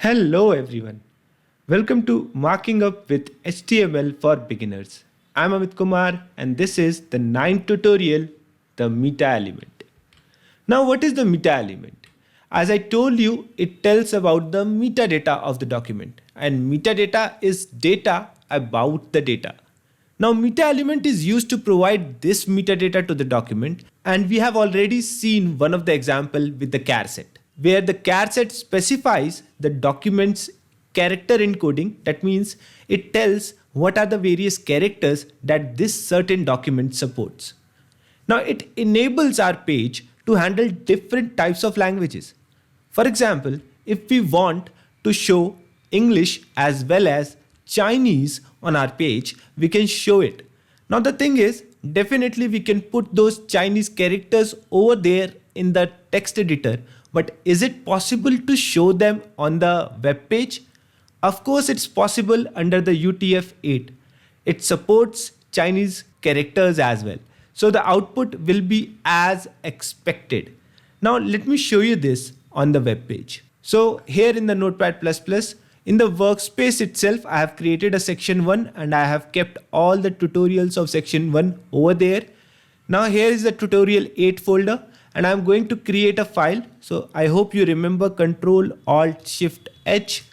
Hello everyone. Welcome to Marking Up with HTML for Beginners. I'm Amit Kumar and this is the ninth tutorial, the meta element. Now what is the meta element? As I told you, it tells about the metadata of the document, and metadata is data about the data. Now meta element is used to provide this metadata to the document, and we have already seen one of the example with the char set, where the char set specifies the document's character encoding. That means it tells what are the various characters that this certain document supports. Now it enables our page to handle different types of languages. For example, if we want to show English as well as Chinese on our page, we can show it. Now the thing is, definitely we can put those Chinese characters over there in the text editor, but is it possible to show them on the web page? Of course it's possible under the UTF-8. It supports Chinese characters as well. So the output will be as expected. Now let me show you this on the web page. So here in the Notepad++, in the workspace itself, I have created a section 1 and I have kept all the tutorials of section 1 over there. Now here is the tutorial 8 folder and I'm going to create a file. So I hope you remember Control Alt Shift H.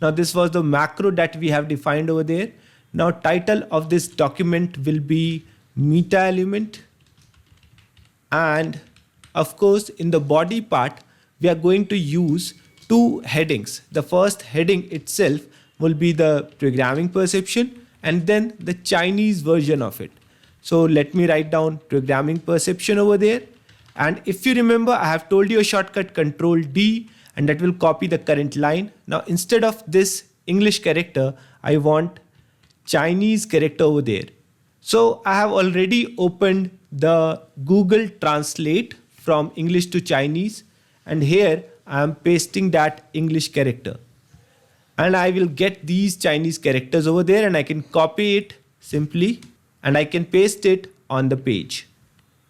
Now this was the macro that we have defined over there. Now title of this document will be meta element, and of course in the body part we are going to use two headings. The first heading itself will be the programming perception and then the Chinese version of it. So let me write down programming perception over there, and if you remember I have told you a shortcut Control D and that will copy the current line. Now instead of this English character I want Chinese character over there. So I have already opened the Google Translate from English to Chinese, and here I am pasting that English character. And I will get these Chinese characters over there and I can copy it simply and I can paste it on the page.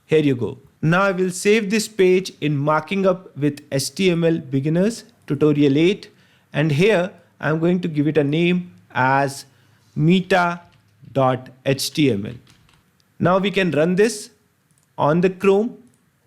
Here you go. Now I will save this page in Marking Up with HTML Beginners tutorial 8, and here I am going to give it a name as meta.html. Now we can run this on the Chrome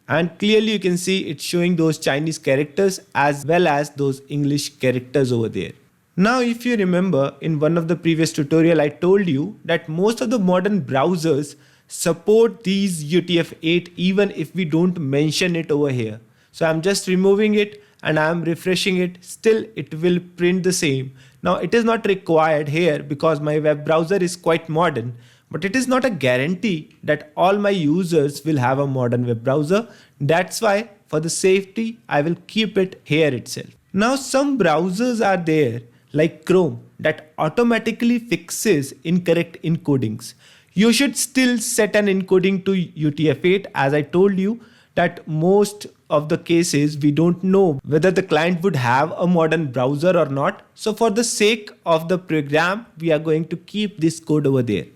and clearly you can see it's showing those Chinese characters as well as those English characters over there. Now if you remember, in one of the previous tutorial I told you that most of the modern browsers support these UTF-8 even if we don't mention it over here. So I'm just removing it and I'm refreshing it, still it will print the same. Now it is not required here because my web browser is quite modern, but it is not a guarantee that all my users will have a modern web browser. That's why for the safety I will keep it here itself. Now some browsers are there like Chrome that automatically fixes incorrect encodings. You should still set an encoding to UTF-8, as I told you that most of the cases we don't know whether the client would have a modern browser or not. So for the sake of the program, we are going to keep this code over there.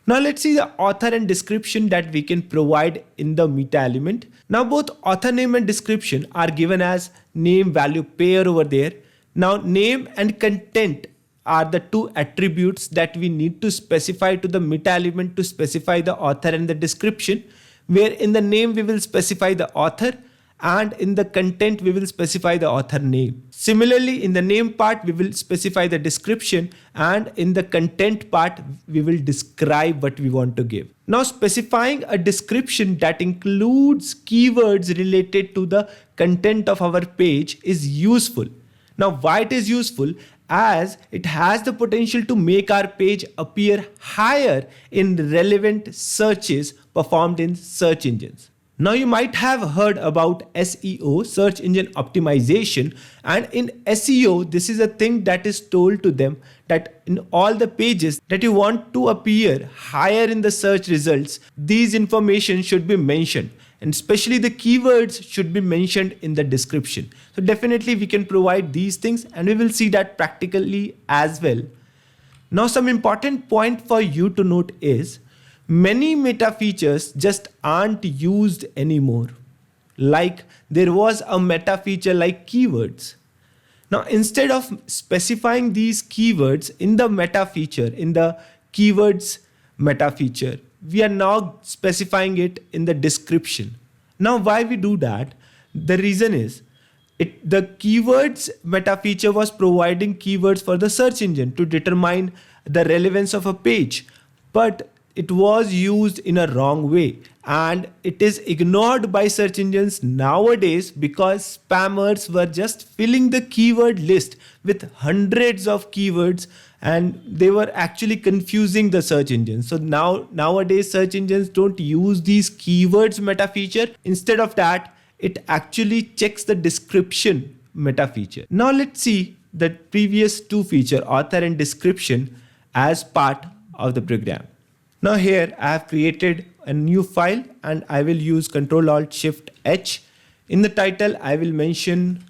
Now let's see the author and description that we can provide in the meta element. Now both author name and description are given as name value pair over there. Now name and content are the two attributes that we need to specify to the meta element to specify the author and the description, where in the name we will specify the author and in the content we will specify the author name. Similarly, in the name part we will specify the description and in the content part we will describe what we want to give. Now specifying a description that includes keywords related to the content of our page is useful. Now why it is useful? As it has the potential to make our page appear higher in relevant searches performed in search engines. Now you might have heard about SEO, search engine optimization, and in SEO this is a thing that is told to them that in all the pages that you want to appear higher in the search results, these information should be mentioned. And especially the keywords should be mentioned in the description. So definitely we can provide these things and we will see that practically as well. Now some important point for you to note is many meta features just aren't used anymore. Like there was a meta feature like keywords. Now, instead of specifying these keywords in the meta feature, in the keywords meta feature, we are now specifying it in the description. Now, why we do that? The reason is the keywords meta feature was providing keywords for the search engine to determine the relevance of a page, but it was used in a wrong way and it is ignored by search engines nowadays because spammers were just filling the keyword list with hundreds of keywords and they were actually confusing the search engines. So nowadays search engines don't use these keywords meta feature. Instead of that, it actually checks the description meta feature. Now let's see the previous two feature, author and description, as part of the program. Now here I have created a new file and I will use Ctrl Alt Shift H. In the title I will mention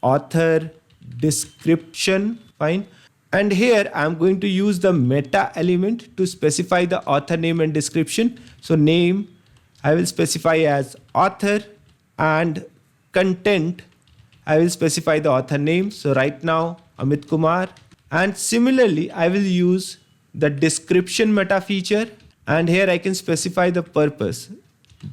author description, fine. And here I am going to use the meta element to specify the author name and description. So name I will specify as author and content I will specify the author name. So right now Amit Kumar, and similarly I will use the description meta feature and here I can specify the purpose,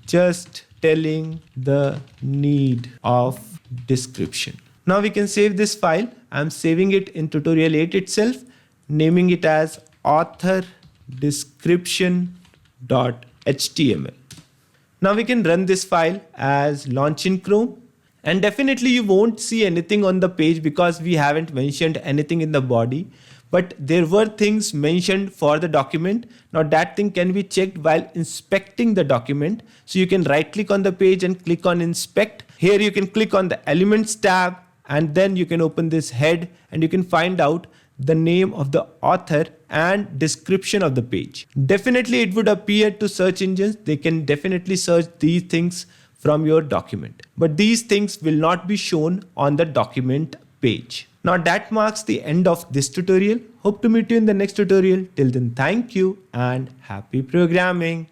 just telling the need of description. Now we can save this file. I'm saving it in tutorial 8 itself, naming it as author description.html. Now we can run this file as launch in Chrome, and definitely you won't see anything on the page because we haven't mentioned anything in the body. But there were things mentioned for the document. Now that thing can be checked while inspecting the document. So you can right click on the page and click on inspect. Here you can click on the elements tab and then you can open this head and you can find out the name of the author and description of the page. Definitely it would appear to search engines. They can definitely search these things from your document. But these things will not be shown on the document page. Now that marks the end of this tutorial. Hope to meet you in the next tutorial. Till then, thank you and happy programming.